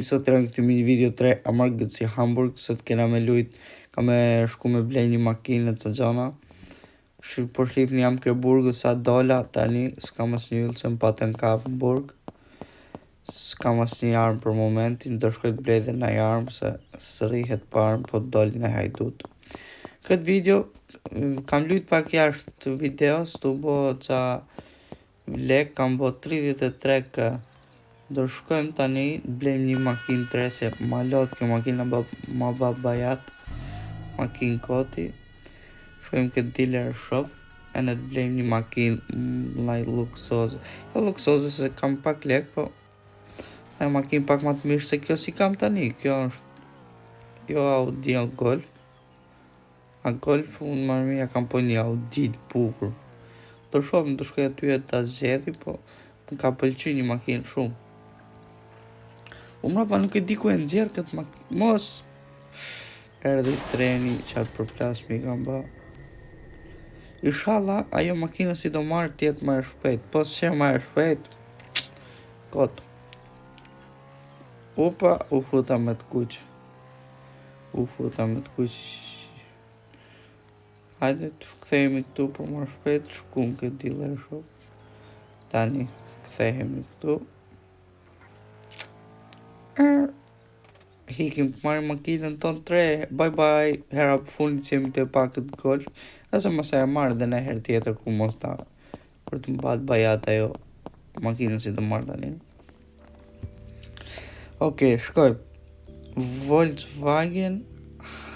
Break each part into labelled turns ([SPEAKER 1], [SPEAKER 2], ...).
[SPEAKER 1] Sot të këtë video 3 Amargët si Hamburg. Sot kena me lujt, ka me shku me blej një makinë të gjana. Po shlifni jam kërë burgu sa dola, tani s'ka mas një ullë se më patën kap në burg. S'ka mas një armë për momentin, do shkoj të blej dhe në armë se s'rihet për armë, po të doli në hajdut. Këtë video, kam lujt pak jashtë të videos, të bo qa lek, kam bo 33 kë. Do shkojmë tani të blejmë një makinë tre se ma lot kjo makinë ma babajat, makinë koti. Shkojmë këtë dealer shop e në të blejmë një makinë laj luksoze. Jo luksoze se kam pak lek, po në makinë pak ma të mirë se kjo si kam tani. Kjo është jo Audi o Golf. A Golf unë marrë mija kam po një Audi të bukur. Do shofëm të shkoj aty e të zjedhi, po më ka pëlqy një makinë shumë. Mrapa nuk e di ku e nxjerë këtë makinë, mos! Erdhi treni qatë për plasmi kam ba. Inshallah, ajo makina si do marrë tjetë ma e shpejt, po se ma e shpejt, kot. Upa, u futa me të kuq. Hajde të kthehemi këtu për ma shpejt, shkum këtë dealer shop. Tani, kthehemi këtu. Hikim të marrë makinën tonë tre, bye bye, hera për fundit që jemi të pakët Golf, dhe se mëse e marrë dhe në herë tjetër ku mos ta, për të mbatë bajat ajo makinën si të marrë tani. Oke, shkoj, Volkswagen,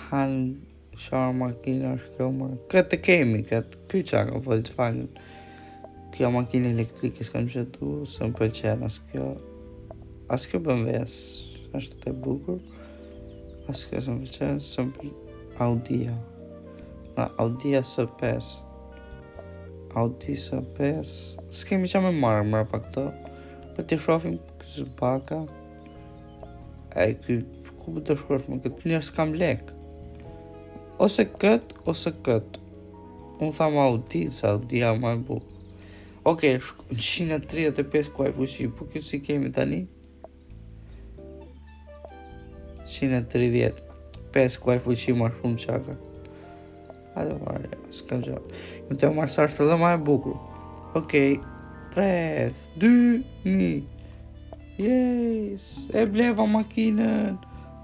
[SPEAKER 1] çfarë makina është kjo më, këtë kemi, ky qaka Volkswagen, kjo makinë elektrike s'kam qëtu, së më pëlqen as kjo BMW-s, është të bukur, as kjo së më pëlqen, së më Audia, Audia S5, Audi S5, s'kemi qa me marrë mërë pa këto, për t'i shofim kësë baka, ku për të shkosh më këtë njërë s'kam lek, ose këtë, unë thamë Audi, se Audia ma e bukur. Oke, 135 kuaj fuqi, po kjo si kemi tani? 135 kuaj fuqi ma shumë qaka. Hajde marrë, s'kam gjo. Në të marrë sa është edhe ma e bukur. Okej, 3, 2, 1. Yes, e bleva makinën.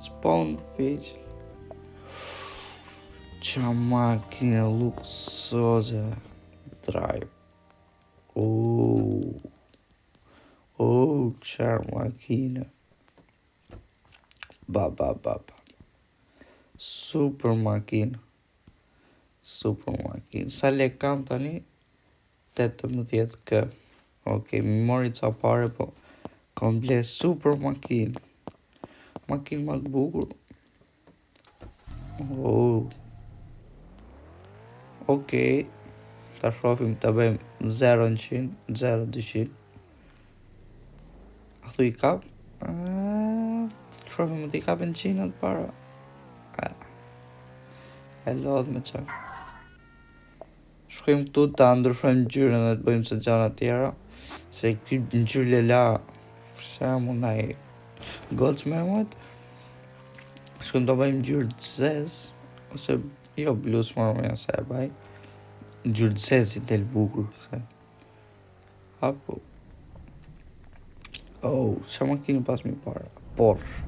[SPEAKER 1] Spawn fiq. Qa makinë luksoze. Drive. Qarë makina. Ba. Super makina. Sa lek kam tani? 18 kë. Oke, mi mori ca pare, po kam ble super makina. Makinë ma të bukur. Oke. Ta shofim të bëjmë 0-100, 0-200. A thu i kap? Shofim të i kapin 100 atë para. E lodh me qa. Shkojmë këtu të ndryshojmë gjyrën dhe të bëjmë se gjana tjera. Se këtë në gjyrë lela, shemë na i gocë me mëjtë. Shkojmë të bëjmë gjyrë të zezë, ose jo blus marrë me se e baj. Gjyrë të zezë i del bukur. Apo. Qa makinë pas mi para? Porsche.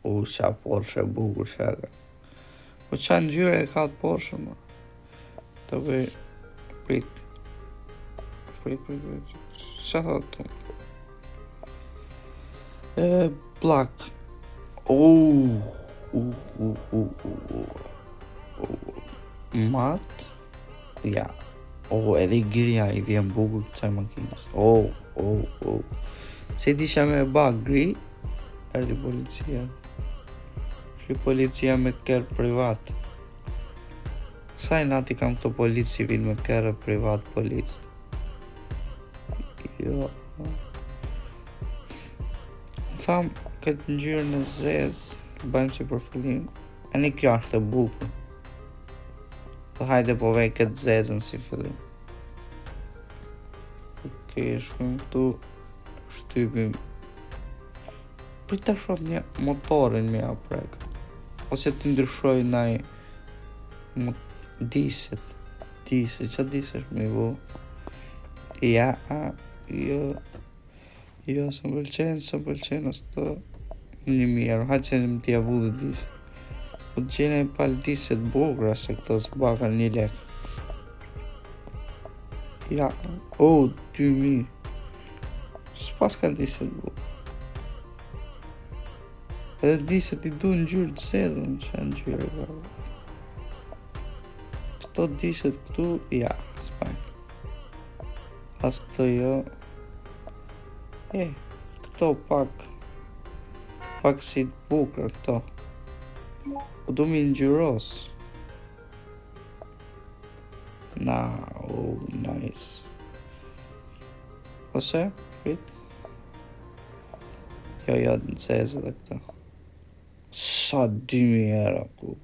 [SPEAKER 1] Qa Porsche bukur shaka. Po qa në gjyre e ka të Porsche ma? Të bëj... Prit. Qa thot të? Plak. Mat. Ja. Edhe i gria i vjen bukur kësaj makinës. Se ti isha me ba gri, erdi policia. Shri policia me kërë privat. Saj nati kam këto polici vinë me kërë privat polic. Jo. Tham, këtë njërë në zezë, bëjmë si për fillim. E një kjo është të bukur. Hajde po vej këtë zezën si fillim. Okej, shkojmë këtu. Shtypim Prit ta shoh një motorin me aprek. Ose të ndryshoj ndaj diset. Qa disesh me vu? Ja, jo, së më pëlqen, as të një mirë, hajtë që më t'ja vu dhe disë. Po të gjene palë diset bukra, se këto s'baka 1 lek. Ja, 2000. S'pas ka diset bukra. Edhe diset I du në gjyrë të sedhën, që në gjyrë e gërë. Këto diset këtu, ja, s'pajnë. As këto jo. Këto pak si të bukra këto. Po du mi ngjyros. Nice. Ose, prit. Jo, në cezë dhe këto. Sa 2000 euro kuk.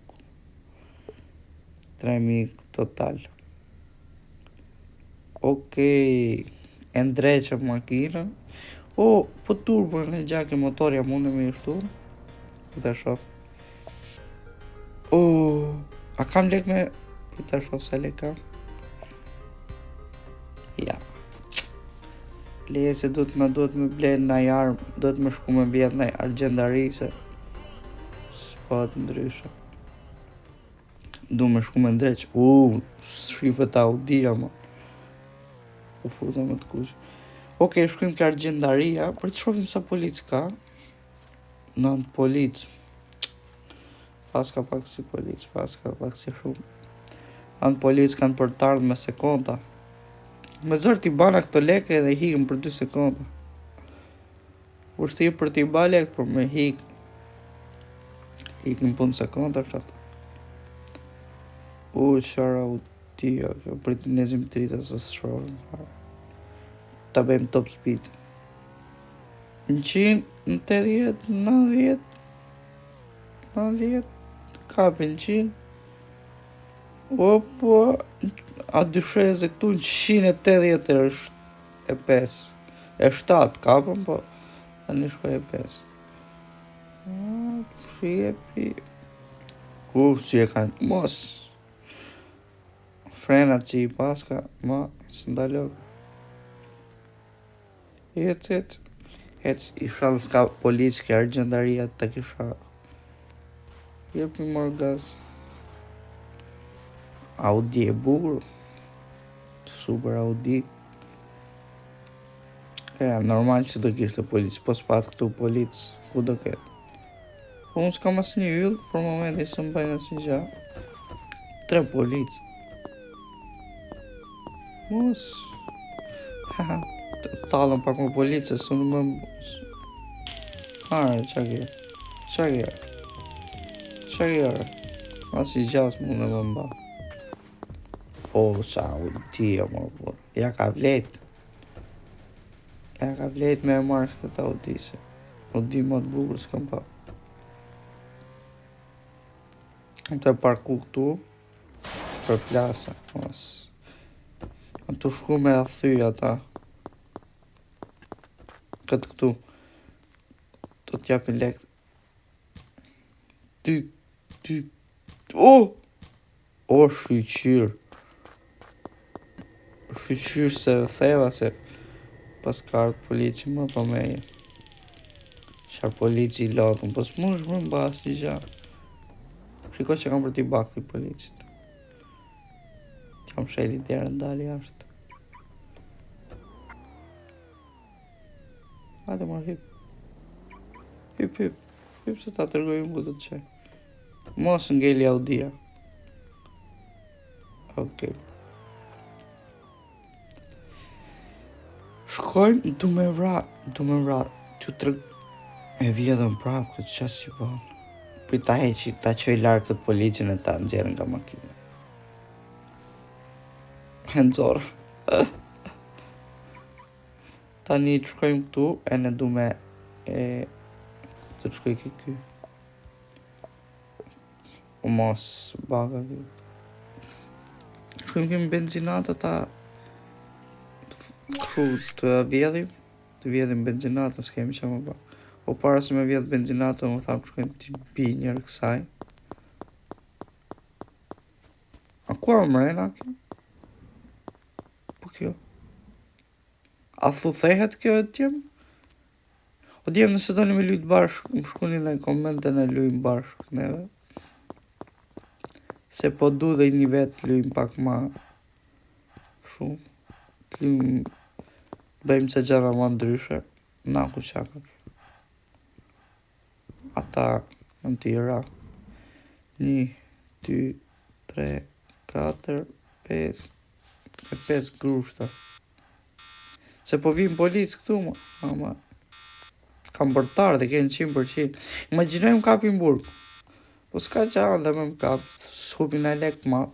[SPEAKER 1] 3000 total. Okej. E ndreqëm makinën. Po turbo në gjake motorja mune me ishtu. Dhe shof. A kam lek me... Pita shof se lek kam. Ja. Leje se duhet me blen në armë. Duhet me shku me vjetë në argjendari se... S'pat ndryshe. Du me shku me ndreq. Shifët Audia ma. U futa me të kush. Okej, shkujmë ka argjendaria, për të shofim sa polic ka. Në polic. Paska pak si polic, paska pak si shumë. Anë polic kanë për të ardhë me sekonda. Me zërë t'i bana këto leke dhe hikëm për 2 sekonda. Ushtë për t'i ba lek, për me hik. Hikëm punë sekonda, qatë. Qara u tia, për t'i nezim të rita se së shofim. Ta bëjmë top speed. 100, 80, 90, kapi 100. Opo, a dysheze këtu 180 e 5. E 7 kapëm, po, ta një shkoj e 5. Shjepi. Si e kanë, mos. Frenat që I paska, ma, së ndalok. Ec, I shalë s'ka policë ke argjendaria të kisha. Jep mi mor gaz. Audi e bukur. Super Audi. Normal që do kishte policë, po s'pat këtu policë, ku do ketë. Po unë s'kam as një yll, për moment I së mbajnë as një gja. 3 policë. Mos. Talën pak më policë, së në më... Qa kjerë? Mas I gjas më në më mba. Sa u tia më bërë. Ja ka vlet me e marrë këta u dise. U di më të bukur s'kam pa. Të parku këtu. Për flasa. Të shku me a thy ata. Këtë këtu. Të t'japin lekt. Ty. Shqyqyr. Shqyqyr se theva se pas kartë polici më pa meje. Qarë polici I lotën, po s'mush më mba si gja. Shiko që kam për t'i bakti policit. T'jam sheli djerë ndali ashtë. Hajde marrë hip. Hip se ta tërgojnë ku të të qaj. Mos ngeli Audia. Okej. Shkojmë du me vra. Që të rëg... E vjedhën prapë këtë qasë që banë. Për ta heqi, ta qoj larë këtë policin e ta nxerën nga makina. Nëzorë. Tani të shkojmë këtu, e ne du me... Të shkoj këky. O mos, baga këtu. Shkojmë këmë benzinata ta... Këshu të vjedhim benzinata, s'kemi që më ba. Po para se me vjetë benzinato, më thamë shkojmë t'i bi njërë kësaj. A ku a mrena kjo? Po kjo? A thu thehet kjo e tjemë? O djemë nëse do një me lujtë bashkë, më shkuni në komente në lujmë bashkë neve. Se po du dhe një vetë lujmë pak ma shumë. Lujmë, bëjmë që gjara ma ndryshe. Na ku qaka kjo. Ata në tjera. 1, 2, 3, 4, 5 e 5 grushta. Se po vim policë këtu ma. Kam bërtar dhe kënë 100%. Imaginojmë kapin burg. Po s'ka qarë dhe me më kap. S'hupin e lek ma.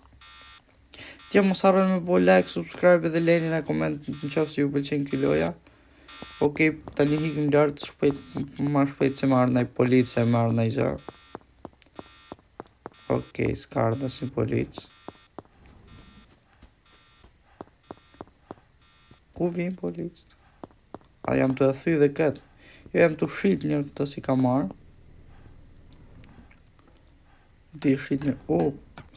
[SPEAKER 1] Tja mos harroni me bo like, subscribe dhe lejni në koment në qofë si ju pëlqen kiloja. Okej, tani hikim lartë shpejt, ma shpejt se marrë nëj policë, se marrë nëj gja. Okej, s'ka ardha si policë. Ku vim policë? A jam të e thy dhe këtë. Jo jam të shit njërë këto si ka marrë. Ti shit njërë,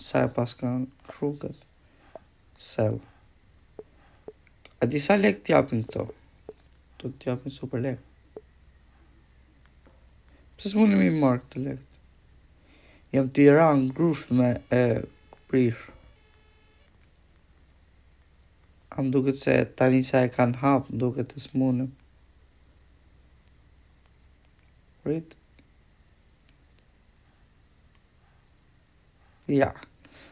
[SPEAKER 1] sa e pas kanë shukët. Sell. A disa lek t'japin këto? Do t'japin super lek. Pse s'mundi mi marrë këtë lek? Jam t'i rangë grusht me prish. Am duket se tani sa e kanë hap, duket e s'mundem. Rrit. Ja,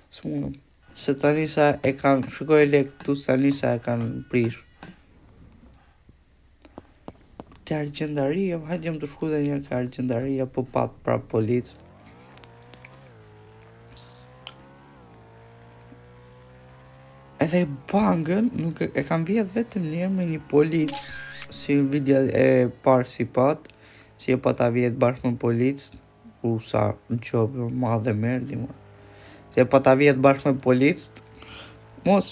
[SPEAKER 1] s'mundem. Se tani sa e kanë, shikoj lek këtu, tani sa e kanë prish. Të argjendaria, hajtë jam të shku dhe njërë ka argjendaria, po pat pra policë. Edhe bangën, nuk e kam vjetë vetëm njërë me një policë, si video e parë si pat, si e pata vjetë bashkë me policë, sa në qobë ma dhe merdi ma. Si e pata vjetë bashkë me policë, mos,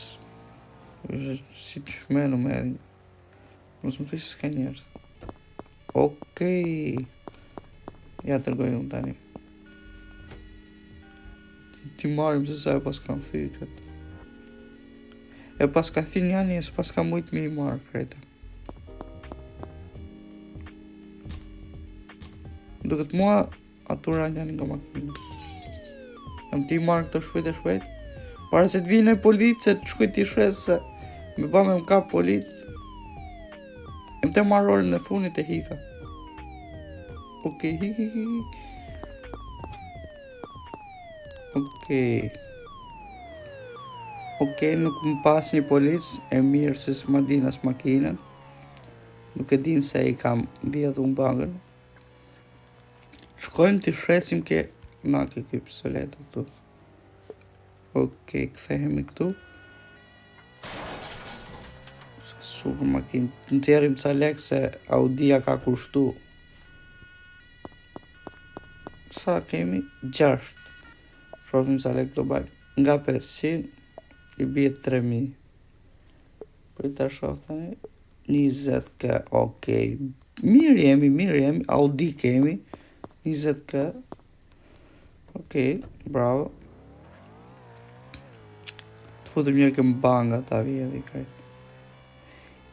[SPEAKER 1] si të shmenu merdi, mos më të ishë s'ka njërë. Okej, ja tërgoj unë tani. Ti marim se sa e pas kanë thy këtë. E pas ka thy njani, e s'pas ka mujtë mi marë krejta. Duket mua, atura njani nga makina. Jam ti marë këto shpejt e shpejt. Para se t'vijnë e policë, se t'shkuj t'i shes se me ba me m'kap policë. E më të marrë orën në funit e hika. Okej, hiki. Okej, nuk më pas një policë, e mirë se s'ma din as makinën. Nuk e din se i kam vjetë unë bangën. Shkojmë t'i shresim ke... Na, ke këj pistoletë këtu. Okej, këthehemi këtu. Sa super makinë. Në tjerim ca lek se Audia ka kushtu. Sa kemi? 6. Shofim sa lek të bajt. Nga 500, i bje 3000. Për i ta shof tani. 20k, okej. Mirë jemi. Audi kemi. 20k. Okej, bravo. Të futëm njërë këm banga ta vjedi krejt.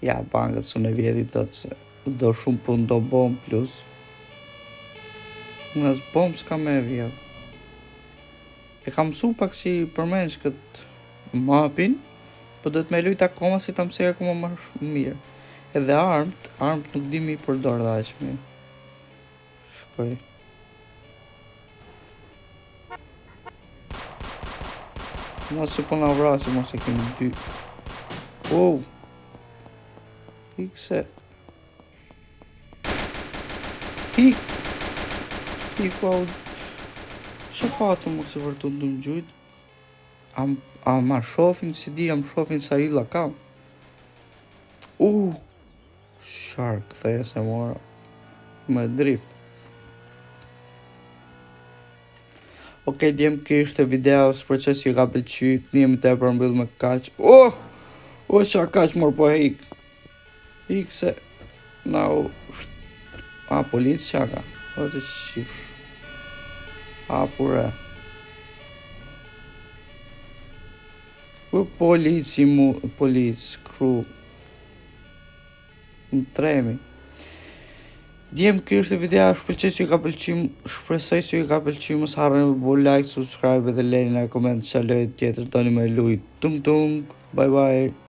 [SPEAKER 1] Ja, bangat su në vjedi të të se do shumë pun do bom plus. Nësë bom s'ka me vjedh. E kam mësu pak si përmensh këtë mapin, po do të me lujt akoma si ta mësej akoma më mirë. Edhe armt nuk di mi përdor dhe aq mirë. Shkoj. Mos se po na vrasi, mos e kemi dy. Hik se. Hik po. Që patë mos e vërtu në gjujt? A ma shofin, si di, am shofin sa illa kam. Shark, theja se mora. Me drift. Okej, djemë kjo ishte video, së për që si ka pëlqy, një më te përmbyll me kaq. Qa kaq mor po hik. Hik se, Policia ka. O të shifsh. Pure. Polic, kru. Në tremi. Djem, kjo është video, shpresoj se ju ka pëlqyer, mos harroni të bëni like, subscribe dhe lejeni në koment çfarë lojë tjetër doni më luaj. Tung tung. Bye bye.